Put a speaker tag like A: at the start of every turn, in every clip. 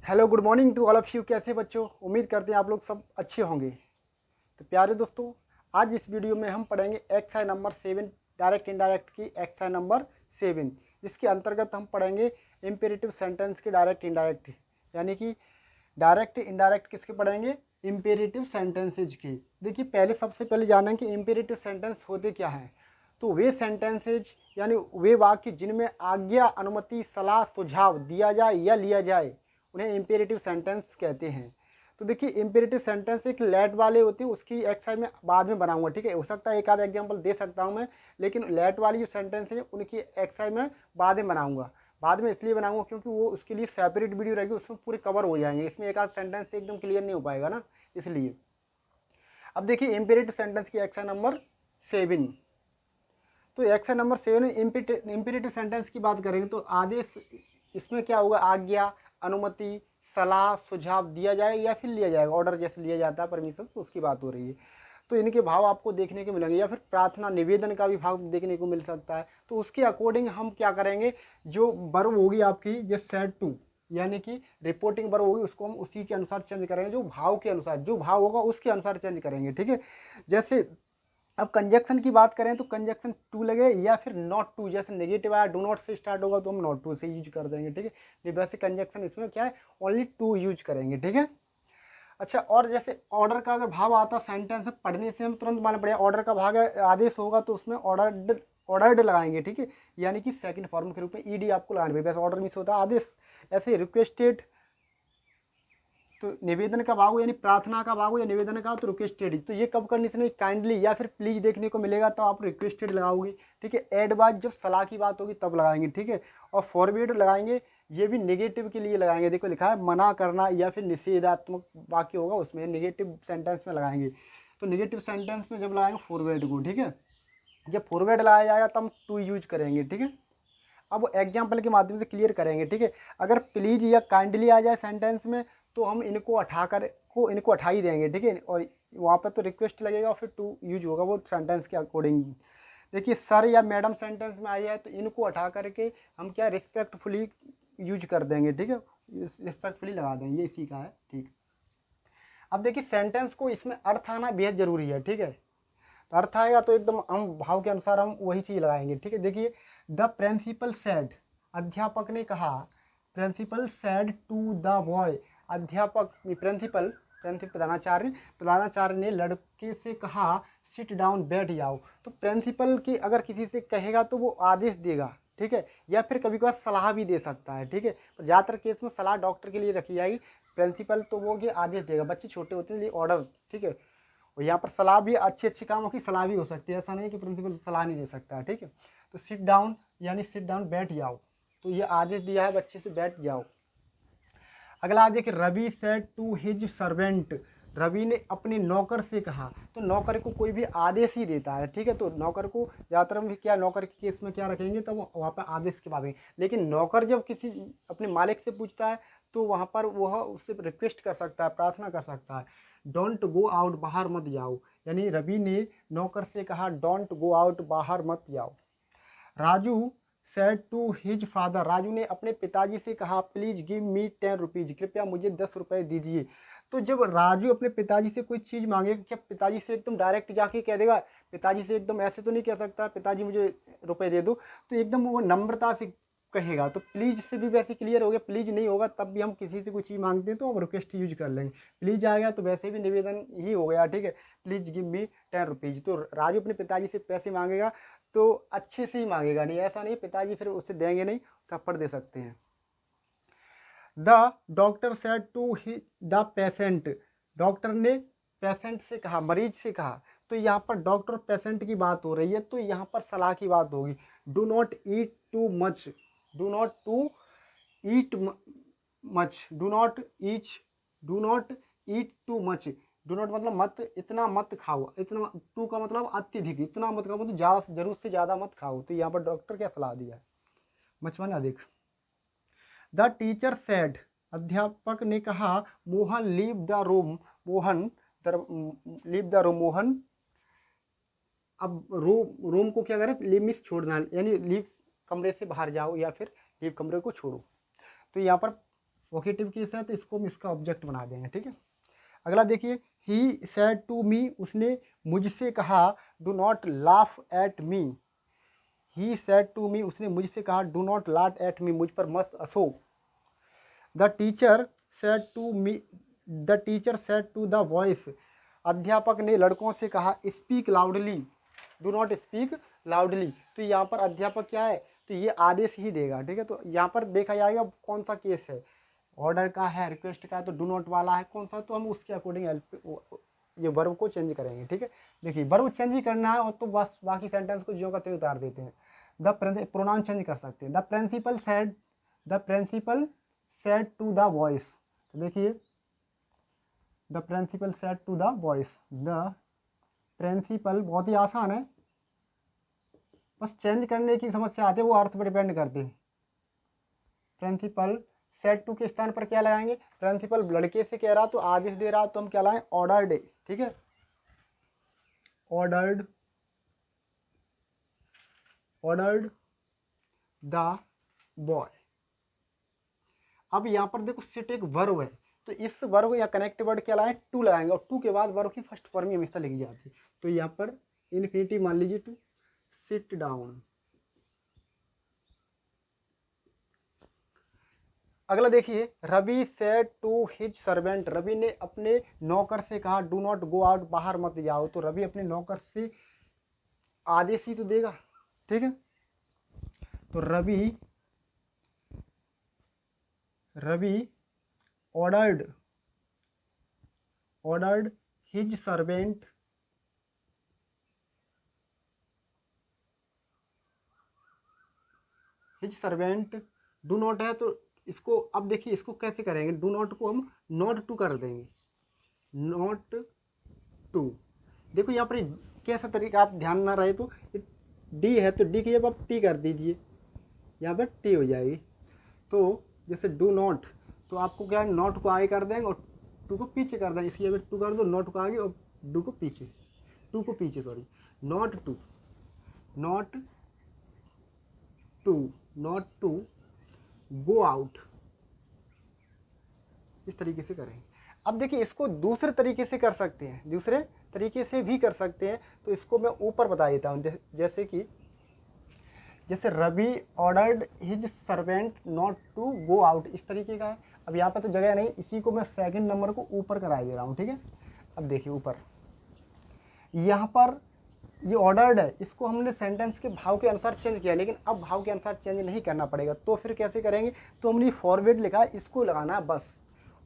A: Hello good morning to all of you. कैसे बच्चों, उम्मीद करते हैं आप लोग सब अच्छे होंगे। तो प्यारे दोस्तों, आज इस वीडियो में हम पढ़ेंगे एक्सरसाइज नंबर 7 डायरेक्ट इनडायरेक्ट की एक्सरसाइज नंबर 7, जिसके अंतर्गत हम पढ़ेंगे इम्पेरेटिव सेंटेंस के डायरेक्ट इनडायरेक्ट, यानी कि डायरेक्ट इनडायरेक्ट किसके पढ़ेंगे, इम्पेरेटिव सेंटेंसेज की। देखिए पहले सबसे पहले जानें कि इम्पेरेटिव सेंटेंस होते क्या हैं। तो वे सेंटेंसेज यानी वे वाक्य जिनमें आज्ञा, अनुमति, सलाह, सुझाव दिया जाए या लिया जाए उन्हें इम्पेरेटिव सेंटेंस कहते हैं। तो देखिए इम्पेरेटिव सेंटेंस एक लेट वाले होती है, उसकी एक्सरसाइज में बाद में बनाऊंगा, ठीक है। हो सकता है एक आधा एग्जांपल दे सकता हूं मैं, लेकिन लेट वाली जो सेंटेंस है उनकी एक्सरसाइज में बाद में बनाऊंगा। बाद में इसलिए बनाऊंगा क्योंकि वो उसके लिए सेपरेट वीडियो रहेगी, उसमें पूरे कवर हो जाएंगे। इसमें एक आध सेंटेंस से एकदम क्लियर नहीं हो पाएगा ना, इसलिए। अब देखिए इम्पेरेटिव सेंटेंस की एक्सरसाइज नंबर 7। तो एक्शन नंबर 7 इम्पेरेटिव सेंटेंस की बात करेंगे तो आदेश, इसमें क्या होगा, आज्ञा, अनुमति, सलाह, सुझाव दिया जाए या फिर लिया जाएगा, ऑर्डर जैसे लिया जाता है, परमिशन, तो उसकी बात हो रही है। तो इनके भाव आपको देखने को मिलेंगे, या फिर प्रार्थना, निवेदन का भी भाव देखने को मिल सकता है। तो उसके अकॉर्डिंग हम क्या करेंगे, जो वर्ब होगी आपकी जैसे सेड टू, यानी कि रिपोर्टिंग वर्ब होगी, उसको हम उसी के अनुसार चेंज करेंगे, जो भाव के अनुसार, जो भाव होगा उसके अनुसार चेंज करेंगे, ठीक है। जैसे अब कंजक्शन की बात करें तो कंजक्शन टू लगे या फिर नॉट टू, जैसे नेगेटिव आया, डू नॉट से स्टार्ट होगा तो हम नॉट टू से यूज कर देंगे, ठीक है। नहीं वैसे कंजक्शन इसमें क्या है, ओनली टू यूज करेंगे, ठीक है। अच्छा, और जैसे ऑर्डर का अगर भाव आता सेंटेंस में पढ़ने से हम तुरंत मालूम पड़ेगा, ऑर्डर का भाग आदेश होगा तो उसमें ऑर्डर ऑर्डर्ड लगाएंगे, ठीक है। यानी कि सेकंड फॉर्म के रूप में ईडी आपको लगाना पड़ेगा। वैसे ऑर्डर मिस होता है आदेश। ऐसे रिक्वेस्टेड, तो निवेदन का भाग हो यानी प्रार्थना का भाग हो या निवेदन का हो तो रिक्वेस्टेड। तो ये कब करनी चाहिए, काइंडली या फिर प्लीज देखने को मिलेगा तो आप रिक्वेस्टेड लगाओगे, ठीक है। एडवाइज जब सलाह की बात होगी तब लगाएंगे, ठीक है। और फॉरवर्ड लगाएंगे, ये भी नेगेटिव के लिए लगाएंगे। देखो लिखा है मना करना या फिर निषेधात्मक वाक्य होगा उसमें नेगेटिव सेंटेंस में लगाएंगे। तो नेगेटिव सेंटेंस में जब लगाएंगे फॉरवर्ड को, ठीक है। जब फॉरवर्ड लगाया जाएगा तब हम टू यूज करेंगे, ठीक है। अब एग्जाम्पल के माध्यम से क्लियर करेंगे, ठीक है। अगर प्लीज या काइंडली आ जाए सेंटेंस में तो हम इनको हटा ही देंगे, ठीक है। और वहाँ पर तो रिक्वेस्ट लगेगा और फिर टू यूज होगा वो सेंटेंस के अकॉर्डिंग। देखिए सर या मैडम सेंटेंस में आ जाए तो इनको हटा करके हम क्या रिस्पेक्टफुली यूज कर देंगे, ठीक है। रिस्पेक्टफुली लगा देंगे, ये इसी का है, ठीक। अब देखिए सेंटेंस को इसमें अर्थ आना बेहद जरूरी है, ठीक है। तो अर्थ आएगा तो एकदम हम भाव के अनुसार हम वही चीज लगाएंगे, ठीक है। देखिए द प्रिंसिपल सेड, अध्यापक ने कहा। Principal said to the boy, अध्यापक प्रिंसिपल प्रधानाचार्य ने लड़के से कहा सिट डाउन, बैठ जाओ। तो प्रिंसिपल की अगर किसी से कहेगा तो वो आदेश देगा, ठीक है, या फिर कभी कभार सलाह भी दे सकता है, ठीक है। पर ज़्यादातर केस में सलाह डॉक्टर के लिए रखी जाएगी। प्रिंसिपल तो वो आदेश देगा, बच्चे छोटे होते हैं ऑर्डर, ठीक है। और यहाँ पर सलाह भी अच्छे अच्छे कामों की सलाह भी हो सकती है, ऐसा नहीं कि प्रिंसिपल सलाह नहीं दे सकता है, ठीक है। तो सिट डाउन यानी सिट डाउन, बैठ जाओ। तो ये आदेश दिया है बच्चे से, बैठ जाओ। अगला देखिए Ravi said to his servant, Ravi ने अपने नौकर से कहा। तो नौकर को कोई भी आदेश ही देता है, ठीक है। तो नौकर को ज़्यादातर हम क्या नौकर के केस में क्या रखेंगे, तो वहाँ पर आदेश के बाद लेकिन नौकर जब किसी अपने मालिक से पूछता है तो वहाँ पर वह उससे रिक्वेस्ट कर सकता है, प्रार्थना कर सकता है। डोंट गो आउट, बाहर मत जाओ। यानी रवि ने नौकर से कहा डोंट गो आउट, बाहर मत जाओ। Raju said to his father, Raju ने अपने पिताजी से कहा प्लीज गिव मी 10 रुपीज, कृपया मुझे 10 रुपए दीजिए। तो जब राजू अपने पिताजी से कोई चीज़ मांगेगा, क्या पिताजी से एकदम डायरेक्ट जाके कह देगा, पिताजी से एकदम ऐसे तो नहीं कह सकता पिताजी मुझे रुपए दे दो। तो एकदम वो नम्रता से कहेगा। तो प्लीज से भी वैसे क्लियर हो गया, प्लीज नहीं होगा तब भी हम किसी से कोई चीज़ मांगते हैं तो हम रिक्वेस्ट यूज कर लेंगे। प्लीज आ गया तो वैसे भी निवेदन ही हो गया, ठीक है। Please give me 10 rupees. तो राजू अपने पिताजी से पैसे मांगेगा तो अच्छे से ही मांगेगा, नहीं ऐसा नहीं पिताजी फिर उसे देंगे नहीं, थप्पड़ दे सकते हैं। The doctor said to the patient, doctor ने पेशेंट से कहा, मरीज से कहा। तो यहाँ पर डॉक्टर पेशेंट की बात हो रही है तो यहाँ पर सलाह की बात होगी। Do not eat too much, do not to eat much, do not each, do not eat too much. Do not मतलब मत, इतना मत खाओ, इतना, टू का मतलब अत्यधिक, इतना मत खाओ मतलब ज़्यादा, जरूरत से ज़्यादा मत खाओ। तो यहाँ पर डॉक्टर क्या सलाह दिया है, मचवाना अधिक। द टीचर सेड, अध्यापक ने कहा Mohan leave the room, Mohan leave the room, Mohan अब रूम को क्या करें, लीव मिस छोड़ना, यानी लीव कमरे से बाहर जाओ या फिर लीव कमरे को छोड़ो। तो यहाँ पर वोकेटिव केस है तो इसको हम इसका ऑब्जेक्ट बना देंगे, ठीक है। अगला देखिए, ही सेड टू मी, उसने मुझसे कहा, do not laugh at me. He said to me, उसने मुझसे कहा, do not laugh at me, मुझ पर मत हंसो। The teacher said to me, the teacher said to the boys, अध्यापक ने लड़कों से कहा, speak loudly, do not speak loudly. तो यहाँ पर अध्यापक क्या है, तो ये आदेश ही देगा, ठीक है। तो यहाँ पर देखा जाएगा कौन सा केस है, ऑर्डर का है, रिक्वेस्ट का है, तो डू नॉट वाला है कौन सा, तो हम उसके अकॉर्डिंग ये वर्ब को चेंज करेंगे, ठीक है। देखिए वर्ब चेंज ही करना है और तो बस बाकी सेंटेंस को ज्यों का त्यों उतार देते हैं। द प्रोनाउन चेंज कर सकते हैं। The principal said to the boys, तो देखिए the principal said to the boys, the principal, बहुत ही आसान है, बस चेंज करने की समस्या आती है, वो अर्थ पर डिपेंड करते हैं। प्रिंसिपल सेड टू के स्थान पर क्या लगाएंगे, प्रिंसिपल लड़के से कह रहा तो आदेश दे रहा तो हम क्या लाएं, ऑर्डर्ड, ठीक है, ऑर्डर्ड द बॉय। अब यहाँ पर देखो सिट एक वर्ब है, तो इस वर्ब या कनेक्ट वर्ड क्या लाएं, टू लगाएंगे, और टू के बाद वर्ब की फर्स्ट फॉर्म ही हमेशा लिखी जाती है। तो यहाँ पर इन्फिनिटिव मान लीजिए टू, सिट डाउन। अगला देखिए, Ravi said to his servant, Ravi ने अपने नौकर से कहा, डू नॉट गो आउट, बाहर मत जाओ। तो रवि अपने नौकर से आदेश ही तो देगा, ठीक है। तो Ravi ordered his servant do not है, तो इसको अब देखिए इसको कैसे करेंगे, डू नॉट को हम नॉट टू कर देंगे, नॉट टू। देखो यहाँ पर कैसा तरीका, आप ध्यान ना रहे तो डी है तो डी की जब आप टी कर दीजिए, यहाँ पर टी हो जाएगी। तो जैसे डू नॉट, तो आपको क्या है, नॉट को आगे कर देंगे और टू को पीछे कर देंगे, इसकी जगह टू कर दो, नॉट को आगे और टू को पीछे, sorry, not to go out, इस तरीके से करेंगे। अब देखिए इसको दूसरे तरीके से कर सकते हैं, दूसरे तरीके से भी कर सकते हैं, तो इसको मैं ऊपर बता देता हूँ। जैसे Ravi ordered his servant not to go out, इस तरीके का है। अब यहाँ पे तो जगह नहीं, इसी को मैं सेकंड नंबर को ऊपर करा दे रहा हूँ, ठीक है। अब देखिए ऊपर यहाँ पर ये ऑर्डर्ड है, इसको हमने सेंटेंस के भाव के अनुसार चेंज किया, लेकिन अब भाव के अनुसार चेंज नहीं करना पड़ेगा। तो फिर कैसे करेंगे, तो हमने फॉरवर्ड लिखा, इसको लगाना है बस,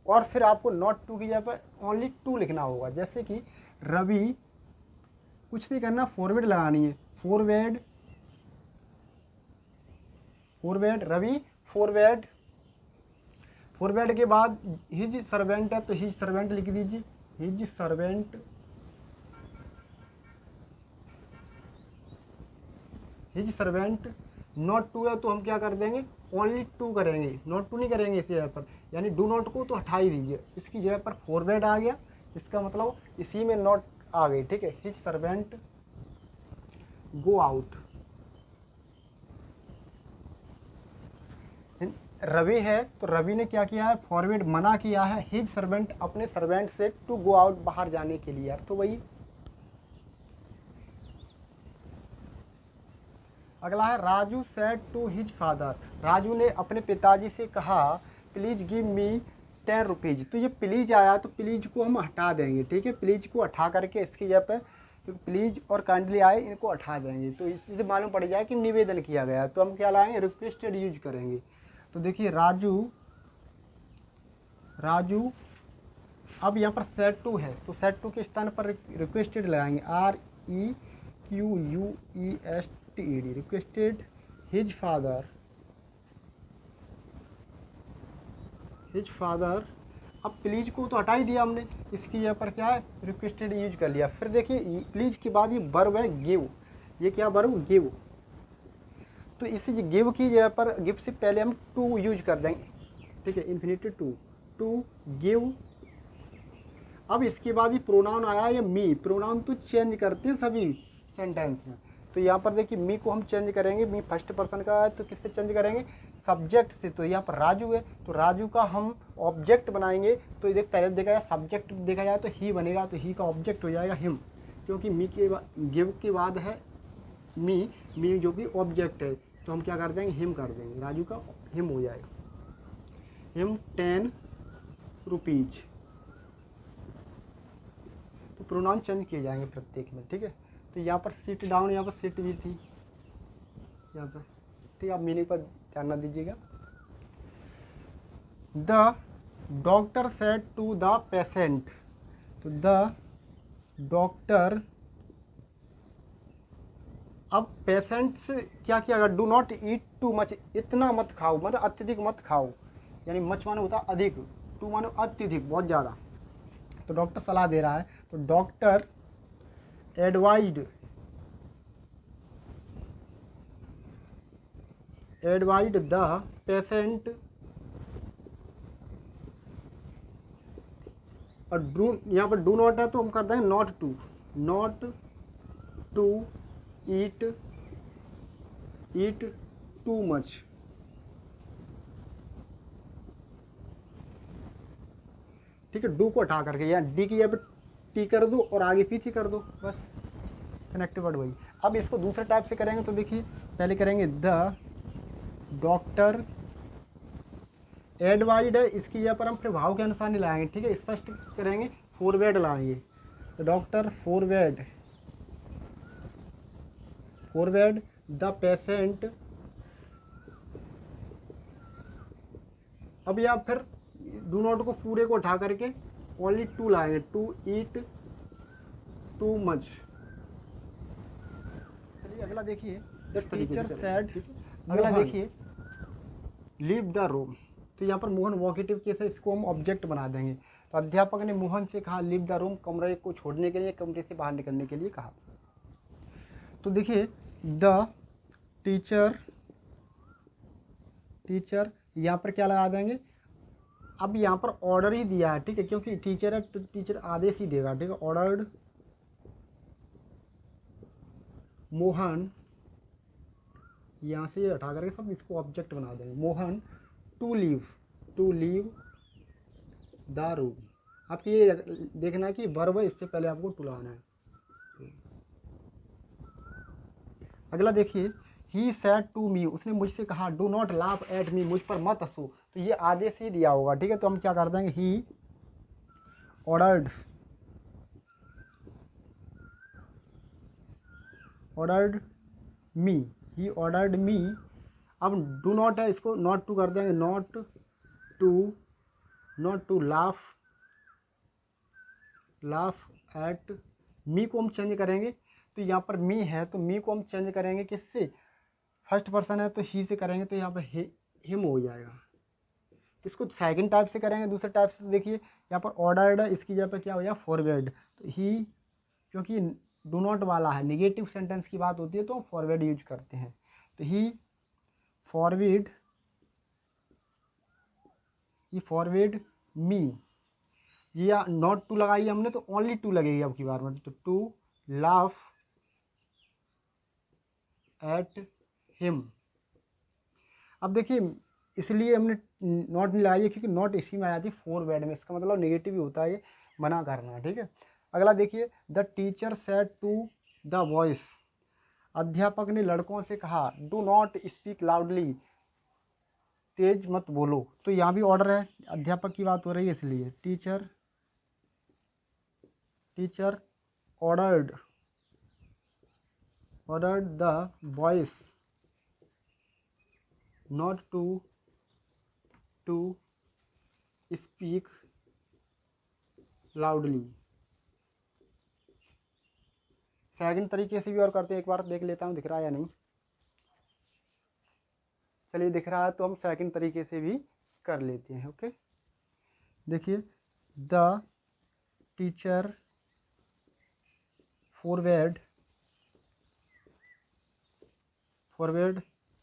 A: और फिर आपको नॉट टू की जगह पर ओनली टू लिखना होगा। जैसे कि रवि, कुछ नहीं करना, फॉरवर्ड लगानी है, फॉरवर्ड रवि फॉरवर्ड के बाद हिज सर्वेंट है तो हिज सर्वेंट लिख दीजिए, हिज सर्वेंट। नॉट टू है तो हम क्या कर देंगे, ओनली टू करेंगे, नॉट टू नहीं करेंगे इसी जगह पर, यानी डू नॉट को तो हटा ही दीजिए, इसकी जगह पर फॉरवर्ड आ गया, इसका मतलब इसी में नॉट आ गई, ठीक है। His servant go out, Ravi है तो रवि ने क्या किया है, फॉरवर्ड मना किया है हिज सर्वेंट, अपने सर्वेंट से, टू गो आउट, बाहर जाने के लिए। तो वही अगला है, Raju said to his father, Raju ने अपने पिताजी से कहा, प्लीज गिव मी 10 रुपीज़। तो ये प्लीज आया तो प्लीज को हम हटा देंगे, ठीक है, प्लीज को हटा करके इसकी जगह पे क्योंकि प्लीज और काइंडली आए, इनको हटा देंगे, तो इससे मालूम पड़ जाए कि निवेदन किया गया, तो हम क्या लाएंगे, रिक्वेस्टेड यूज करेंगे। तो देखिए राजू, अब यहाँ पर सेड टू है तो सेड टू के स्थान पर रिक्वेस्टेड लगाएंगे, REQUESTED, रिक्वेस्टेड हिज फादर। अब प्लीज को तो हटा ही दिया हमने, इसकी जगह पर क्या है, रिक्वेस्टेड यूज कर लिया। फिर देखिए प्लीज के बाद ये वर्ब है गिव, ये क्या वर्ब, गिव, तो इसी गिव की जगह पर, गिव से पहले हम टू यूज कर देंगे, ठीक है, इन्फिनिटी टू गिव। अब इसके बाद ये प्रोनाउन आया, ये मी, प्रोनाउन तो चेंज करते हैं सभी सेंटेंस में, तो यहाँ पर देखिए मी को हम चेंज करेंगे, मी फर्स्ट पर्सन का है तो किससे चेंज करेंगे, सब्जेक्ट से, तो यहाँ पर राजू है तो राजू का हम ऑब्जेक्ट बनाएंगे। तो देख पहले देखा जाए सब्जेक्ट देखा जाए तो ही बनेगा, तो ही का ऑब्जेक्ट हो जाएगा हिम, क्योंकि मी के गिव के बाद है मी जो कि ऑब्जेक्ट है, तो हम क्या कर देंगे हिम कर देंगे, राजू का हिम हो जाएगा, हिम 10 रुपीज। तो प्रोनाउन चेंज किए जाएंगे प्रत्येक में, ठीक है। तो यहाँ पर सिट डाउन, यहाँ पर सिट भी थी यहाँ पर, ठीक है। आप मीनिंग पर ध्यान न दीजिएगा। The doctor said to the patient, तो द डॉक्टर, अब पेशेंट्स क्या किया अगर, do not eat too much, इतना मत खाओ, मतलब अत्यधिक मत खाओ, यानी मच माने होता अधिक, टू माने अत्यधिक बहुत ज़्यादा। तो डॉक्टर सलाह दे रहा है, तो डॉक्टर एडवाइज्ड द पेशेंट, और डू यहाँ पर डू नॉट है तो हम कर देंगे not to eat too much. ठीक है, डू को हटा करके यहाँ डी की यहाँ पे टी कर दो और आगे पीछे कर दो, बस कनेक्टिव वर्ड वही। अब इसको दूसरे टाइप से करेंगे, तो देखिए पहले करेंगे द डॉक्टर एडवाइज्ड है, इसकी यहाँ पर हम फिर भाव के अनुसार नहीं लाएंगे, ठीक है, स्पष्ट करेंगे, फॉरवर्ड लाएंगे। तो डॉक्टर फॉरवर्ड द पेशेंट, अब यहाँ फिर डू नॉट को पूरे को उठा करके ओनली टू लाएंगे, टू ईट टू मच। चलिए अगला देखिए, टीचर सेड, अगला देखिए लीव द रूम, तो यहाँ पर मोहन वॉकेटिव केस है, इसको हम ऑब्जेक्ट बना देंगे। तो अध्यापक ने मोहन से कहा लीव द रूम, कमरे को छोड़ने के लिए, कमरे से बाहर निकलने के लिए कहा। तो देखिए द टीचर यहाँ पर क्या लगा देंगे, अब यहाँ पर ऑर्डर ही दिया है, ठीक है, क्योंकि टीचर है तो टीचर आदेश ही देगा, ठीक है। ऑर्डर्ड मोहन, यहाँ से हटा करके सब इसको ऑब्जेक्ट बना देंगे, Mohan to leave the room. आपको ये देखना है कि वर्ब है, इससे पहले आपको टू लगाना है। अगला देखिए ही सेड टू मी, उसने मुझसे कहा do not laugh at me, मुझ पर मत हंसो, तो ये आदेश ही दिया होगा, ठीक है। तो हम क्या कर देंगे he ordered me, he ordered मी। अब डू नॉट है, इसको नॉट टू कर देंगे, not to laugh at me को हम चेंज करेंगे। तो यहाँ पर मी है तो मी को हम चेंज करेंगे किससे, फर्स्ट पर्सन है तो ही से करेंगे, तो यहाँ पर हिम हो जाएगा। इसको सेकंड टाइप से करेंगे, दूसरे टाइप से देखिए यहाँ पर ऑर्डर्ड है, इसकी जगह पर क्या हो जाएगा फॉरवर्ड। तो ही, क्योंकि डू नॉट वाला है, निगेटिव सेंटेंस की बात होती है तो हम फॉरवर्ड यूज करते हैं। तो ही फॉरवर्ड मी, ये नॉट टू लगाई हमने तो ओनली टू लगेगी अब की बार में, तो टू लाफ एट हिम। अब देखिए इसलिए हमने नॉट नहीं लगाई है क्योंकि नॉट इसी में आ जाती है फॉरवर्ड में, इसका मतलब नेगेटिव ही होता है, ये मना करना, ठीक है। अगला देखिए the teacher said to the boys, अध्यापक ने लड़कों से कहा डू नॉट स्पीक लाउडली, तेज मत बोलो। तो यहाँ भी ऑर्डर है, अध्यापक की बात हो रही है इसलिए teacher ordered the boys not to speak loudly. Second तरीके से भी और करते हैं, एक बार देख लेता हूँ दिख रहा है या नहीं। चलिए दिख रहा है तो हम सेकंड तरीके से भी कर लेते हैं, ओके। देखिए the teacher forbade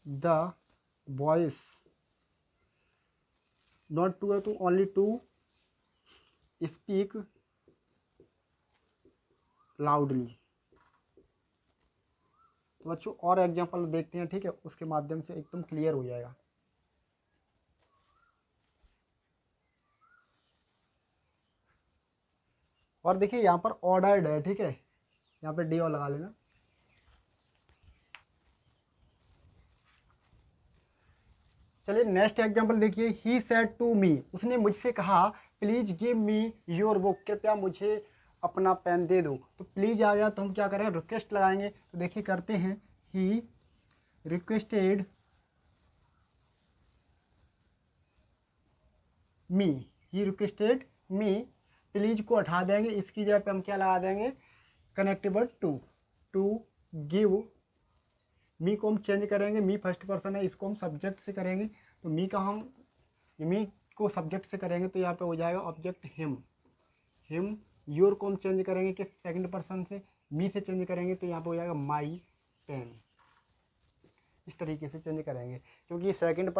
A: the boys, not to है तो ओनली टू स्पीक लाउडली। तो बच्चों और एग्जांपल देखते हैं, ठीक है, उसके माध्यम से एकदम क्लियर हो जाएगा। और देखिए यहाँ पर ऑर्डर्ड है, ठीक है, यहाँ पे डी और लगा लेना। चलिए नेक्स्ट एग्जांपल देखिए, ही सेड टू मी, उसने मुझसे कहा please give me your book, कृपया मुझे अपना पेन दे दो। तो प्लीज आ गया तो हम क्या करें, रिक्वेस्ट लगाएंगे। तो देखिए करते हैं, he requested me, he requested me, please को हटा देंगे, इसकी जगह पे हम क्या लगा देंगे, कनेक्टेबल टू, टू गिव, मी को हम चेंज करेंगे, मी फर्स्ट पर्सन है, इसको हम सब्जेक्ट से करेंगे। तो मी का हम, मी को सब्जेक्ट से करेंगे तो यहाँ पे हो जाएगा ऑब्जेक्ट हिम, हिम। योर को हम चेंज करेंगे कि सेकंड पर्सन से, मी से चेंज करेंगे तो यहाँ पे हो जाएगा माई पेन। इस तरीके से चेंज करेंगे, क्योंकि सेकंड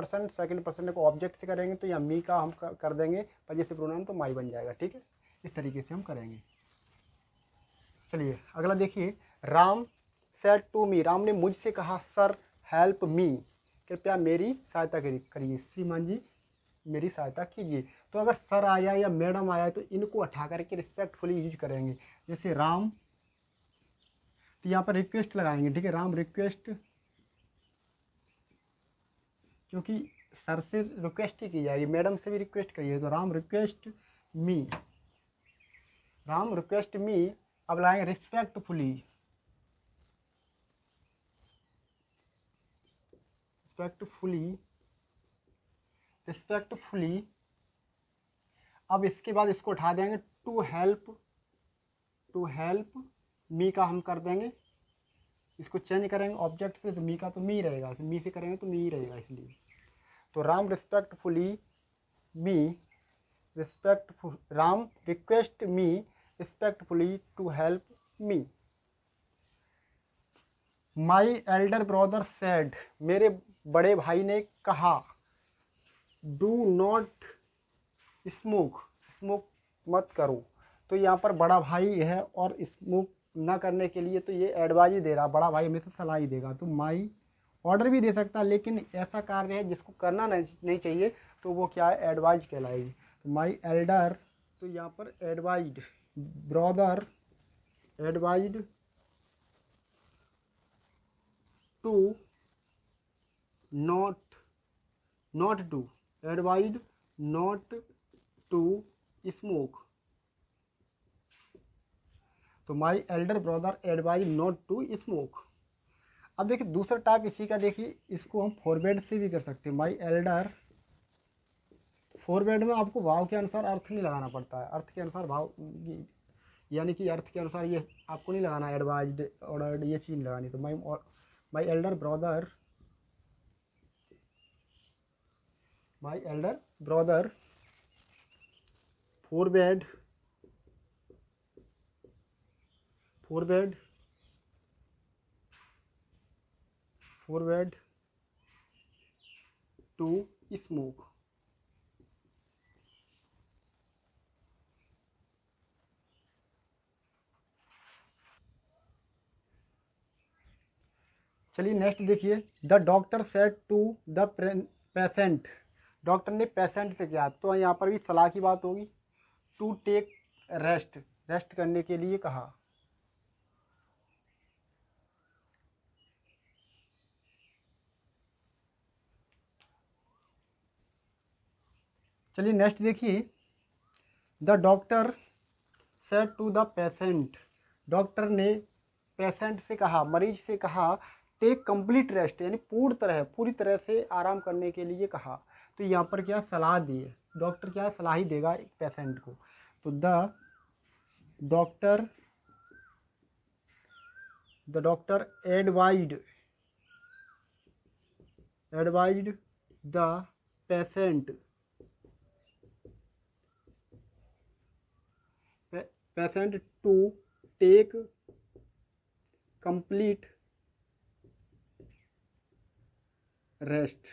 A: पर्सन को ऑब्जेक्ट से करेंगे तो यहाँ मी का हम कर देंगे पजेसिव प्रोनाउन, तो माई बन जाएगा, ठीक है। इस तरीके से हम करेंगे। चलिए अगला देखिए, Ram said to me, Ram ने मुझसे कहा सर हेल्प मी, कृपया मेरी सहायता करिए, श्रीमान जी मेरी सहायता कीजिए। तो अगर सर आया या मैडम आया तो इनको हटा करके रिस्पेक्टफुली यूज करेंगे। जैसे राम, तो यहाँ पर रिक्वेस्ट लगाएंगे, ठीक है, राम रिक्वेस्ट, क्योंकि सर से रिक्वेस्ट ही की जाएगी, मैडम से भी रिक्वेस्ट करिए, तो राम रिक्वेस्ट मी, राम रिक्वेस्ट मी। अब लाएंगे रिस्पेक्टफुली, रिस्पेक्टफुली। अब इसके बाद इसको उठा देंगे, टू हेल्प मी का हम कर देंगे, इसको चेंज करेंगे ऑब्जेक्ट से, तो मी का तो मी रहेगा, मी से करेंगे तो मी रहेगा, इसलिए। तो Ram respectfully me, Ram request me respectfully to help me. My elder brother said, मेरे बड़े भाई ने कहा डू नॉट स्मोक, स्मोक मत करो। तो यहाँ पर बड़ा भाई है और स्मोक ना करने के लिए तो ये एडवाइज दे रहा, बड़ा भाई हमेशा सलाह ही देगा। तो माई ऑर्डर भी दे सकता है, लेकिन ऐसा कार्य है जिसको करना नहीं चाहिए, तो वो क्या है, एडवाइज कहलाएगी। तो माई एल्डर, तो यहाँ पर advise brother, advise to not to, advise not to smoke. तो my elder brother advise not to smoke. अब देखिए दूसरा टाइप इसी का, देखिए इसको हम फॉरवर्ड से भी कर सकते हैं। माई एल्डर, फॉरवर्ड में आपको भाव के अनुसार अर्थ नहीं लगाना पड़ता है, अर्थ के अनुसार भाव, यानी कि अर्थ के अनुसार ये आपको नहीं लगाना, एडवाइज्ड ऑर्डर्ड ये चीज़ लगानी। तो my elder brother, my elder brother forbade to smoke. चलिए नेक्स्ट देखिए, the doctor said to the patient, doctor ने पेशेंट से किया, तो यहाँ पर भी सलाह की बात होगी। टू टेक रेस्ट, रेस्ट करने के लिए कहा। चलिए नेक्स्ट देखिए, the doctor said to the patient, doctor ने पेशेंट से कहा, मरीज से कहा, टेक कंप्लीट रेस्ट, यानी पूरी तरह से आराम करने के लिए कहा। तो यहाँ पर क्या सलाह दी है, डॉक्टर क्या सलाह ही देगा एक पेशेंट को। तो the doctor advised the patient to take complete rest.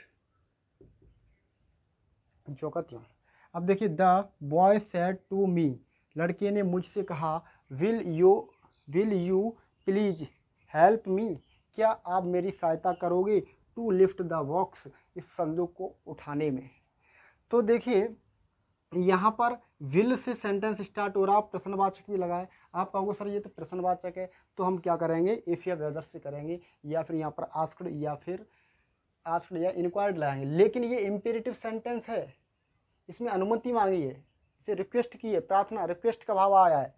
A: चौकतियाँ। अब देखिए, the boy said to me, लड़के ने मुझसे कहा, will you please help me, क्या आप मेरी सहायता करोगे, टू लिफ्ट द बॉक्स, इस संदूक को उठाने में। तो देखिए यहाँ पर विल से सेंटेंस स्टार्ट हो रहा, आप प्रश्नवाचक भी लगाए। आप कहोगे सर ये तो प्रश्नवाचक है, तो हम क्या करेंगे, इफ या वेदर से करेंगे, या फिर यहाँ पर आस्क्ड या इंक्वायर्ड लगाएंगे। लेकिन ये इम्पेरेटिव सेंटेंस है, इसमें अनुमति मांगी है, इसे रिक्वेस्ट की है, प्रार्थना, रिक्वेस्ट का भाव आया है,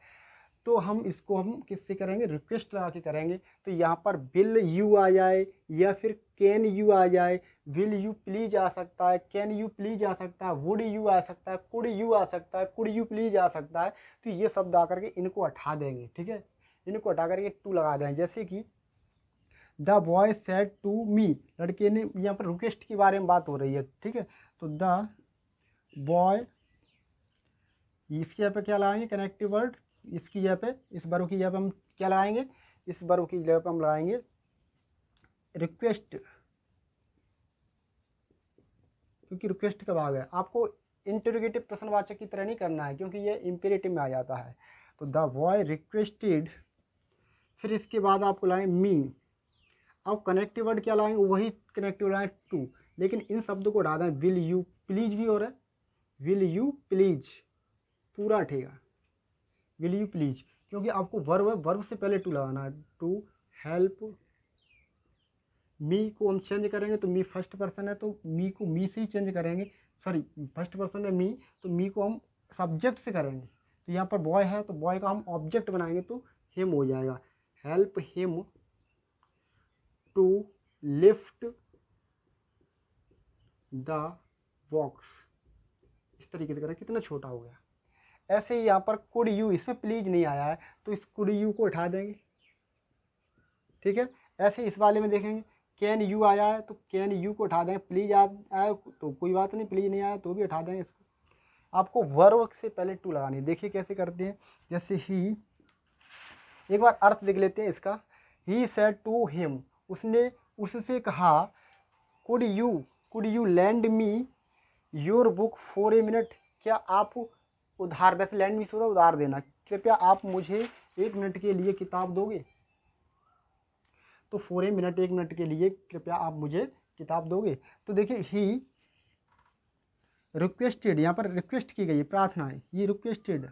A: तो हम इसको हम किससे करेंगे, रिक्वेस्ट लगा के करेंगे। तो यहाँ पर विल यू आ जाए या फिर कैन यू आ जाए, विल यू प्लीज आ सकता है, कैन यू प्लीज आ सकता है, वुड यू आ सकता है, कुड यू आ सकता है, कुड यू प्लीज आ सकता है। तो ये शब्द आकर के इनको हटा देंगे, ठीक है, इनको हटा करके टू लगा देंगे। जैसे कि the boy said to me, लड़के ने, यहाँ पर रिक्वेस्ट के बारे में बात हो रही है, ठीक है। तो द बॉय, इसकी जगह पे क्या लगाएंगे, कनेक्टिव वर्ड, इसकी जगह पे, इस वर्ब की जगह पे हम क्या लगाएंगे, इस वर्ब की जगह पे हम लगाएंगे रिक्वेस्ट, क्योंकि रिक्वेस्ट का भाग है। आपको इंटरोगेटिव प्रश्नवाचक की तरह नहीं करना है, क्योंकि ये इंपेरेटिव में आ जाता है। तो द बॉय रिक्वेस्टेड, फिर इसके बाद आपको लाएंगे मी। अब कनेक्टिव वर्ड क्या लाएंगे, वही कनेक्टिव लाएंगे टू, लेकिन इन शब्दों को हटा दें। विल यू प्लीज भी हो रहा है, विल यू प्लीज पूरा हटेगा, विल यू प्लीज, क्योंकि आपको वर्ब से पहले टू लगाना है। टू हेल्प मी को हम चेंज करेंगे, तो मी फर्स्ट पर्सन है, तो मी को मी से ही चेंज करेंगे, सॉरी फर्स्ट पर्सन है मी, तो मी को हम सब्जेक्ट से करेंगे। तो यहाँ पर बॉय है, तो बॉय का हम ऑब्जेक्ट बनाएंगे, तो हिम हो जाएगा। Help him to lift the box, इस तरीके से करें, कितना छोटा हो गया। ऐसे ही यहाँ पर कुड यू, इसमें प्लीज नहीं आया है, तो इस कुड यू को उठा देंगे, ठीक है। ऐसे इस वाले में देखेंगे कैन यू आया है, तो कैन यू को उठा देंगे, प्लीज आया तो कोई बात नहीं, प्लीज नहीं आया तो भी उठा देंगे इसको। आपको वर्ब से पहले टू लगानी है। देखिए कैसे करते हैं, जैसे ही, एक बार अर्थ देख लेते हैं इसका। ही सेड टू हिम, उसने उससे कहा, could you land me your book for a minute, क्या आप उधार, वैसे लैंड मी से होता उधार देना, कृपया आप मुझे 1 मिनट के लिए किताब दोगे। तो फॉर ए मिनट, 1 मिनट के लिए कृपया आप मुझे किताब दोगे। तो देखिए ही रिक्वेस्टेड, यहाँ पर रिक्वेस्ट की गई है, प्रार्थना है, ये requested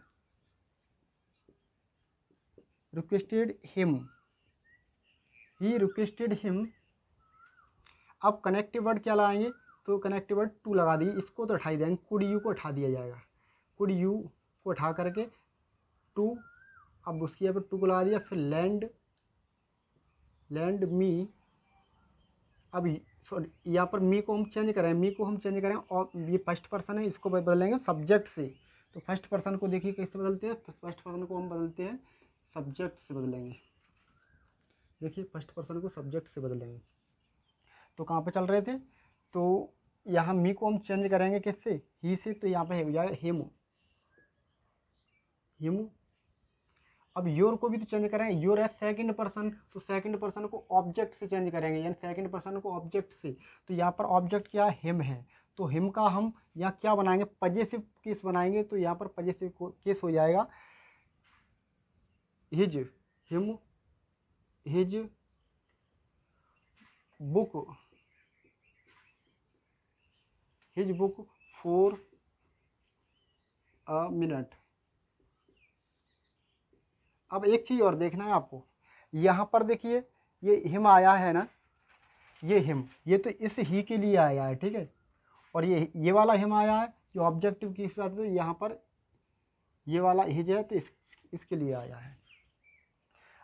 A: him, he requested him. अब कनेक्टिव वर्ड क्या लगाएंगे, तो कनेक्टिव वर्ड टू लगा दिए, इसको तो उठाई देंगे, कुड यू को उठा दिया जाएगा, कुड यू को उठा करके टू, अब उसकी यहाँ पर टू को लगा दिया, फिर लैंड मी। अब सॉरी यहाँ पर मी को हम चेंज करें, और ये फर्स्ट पर्सन है, इसको बदलेंगे सब्जेक्ट से। तो फर्स्ट पर्सन को देखिए कैसे बदलते हैं, फर्स्ट पर्सन को हम बदलते हैं सब्जेक्ट से बदलेंगे। देखिए फर्स्ट पर्सन को सब्जेक्ट से बदलेंगे। तो कहाँ पे चल रहे थे, तो यहाँ मी को हम चेंज करेंगे किससे, ही से, तो यहाँ पे हो जाएगा हिम। अब योर को भी तो चेंज करेंगे, योर है सेकंड पर्सन, तो सेकंड पर्सन को ऑब्जेक्ट से चेंज करेंगे, यानी सेकंड पर्सन को ऑब्जेक्ट से। तो यहाँ पर ऑब्जेक्ट क्या है, हिम है, तो हिम का हम यहाँ क्या बनाएंगे, पजेसिव केस बनाएंगे। तो यहाँ पर पजेसिव केस हो जाएगा his, him his book for a minute. अब एक चीज़ और देखना है आपको, यहाँ पर देखिए ये हिम आया है ना, ये हिम, ये तो इस ही के लिए आया है, ठीक है। और ये वाला हिम आया है जो ऑब्जेक्टिव की इस बात है, यहाँ पर ये वाला हिज है, तो इसके लिए आया है।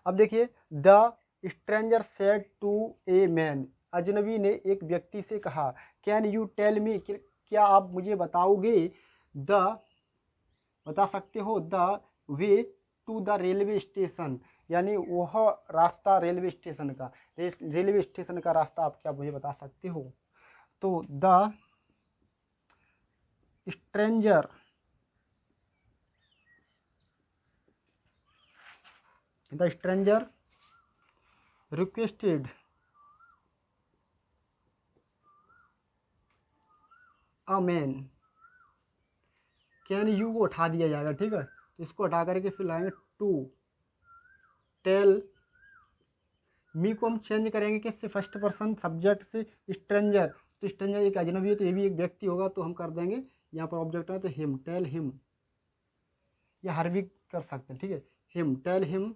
A: अब देखिए the stranger said to a man, अजनबी ने एक व्यक्ति से कहा, कैन यू टेल मी, क्या आप मुझे बताओगे, बता सकते हो, the way to the railway station, यानी वह रास्ता रेलवे स्टेशन का, रास्ता आप क्या मुझे बता सकते हो। तो the stranger requested a man, can you को उठा दिया जाएगा, ठीक है। तो इसको हटा करके फिर लाएंगे टू टेल मी को हम चेंज करेंगे किससे, फर्स्ट पर्सन सब्जेक्ट से, स्ट्रेंजर, तो स्ट्रेंजर एक अजनबी है, तो ये भी एक व्यक्ति होगा, तो हम कर देंगे यहाँ पर ऑब्जेक्ट है तो हिम, टेल हिम, या हर भी कर सकते हैं, ठीक है। हिम, टेल हिम,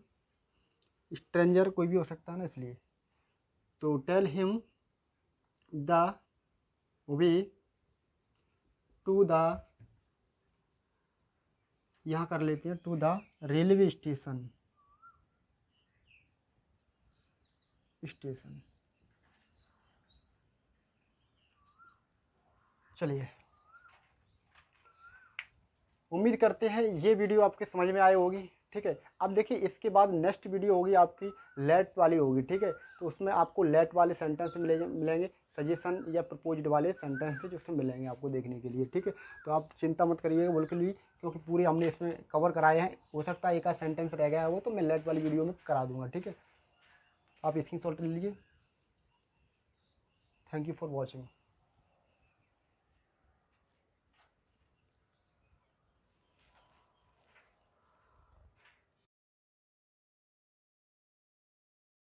A: स्ट्रेंजर कोई भी हो सकता है ना, इसलिए तो tell him the way to the, यहाँ कर लेते हैं to the railway station, station. चलिए, उम्मीद करते हैं ये वीडियो आपके समझ में आई होगी, ठीक है। अब देखिए इसके बाद नेक्स्ट वीडियो होगी आपकी लेट वाली होगी, ठीक है। तो उसमें आपको लेट वाले सेंटेंस मिलेंगे, सजेशन या प्रपोज्ड वाले सेंटेंसेज उसमें मिलेंगे आपको देखने के लिए, ठीक है। तो आप चिंता मत करिएगा बिल्कुल भी, क्योंकि पूरे हमने इसमें कवर कराए हैं। हो सकता है एक आध सेंटेंस रह गया है वो तो मैं लेट वाली वीडियो में करा दूंगा, ठीक है। आप स्क्रीनशॉट ले लीजिए। Thank you for watching.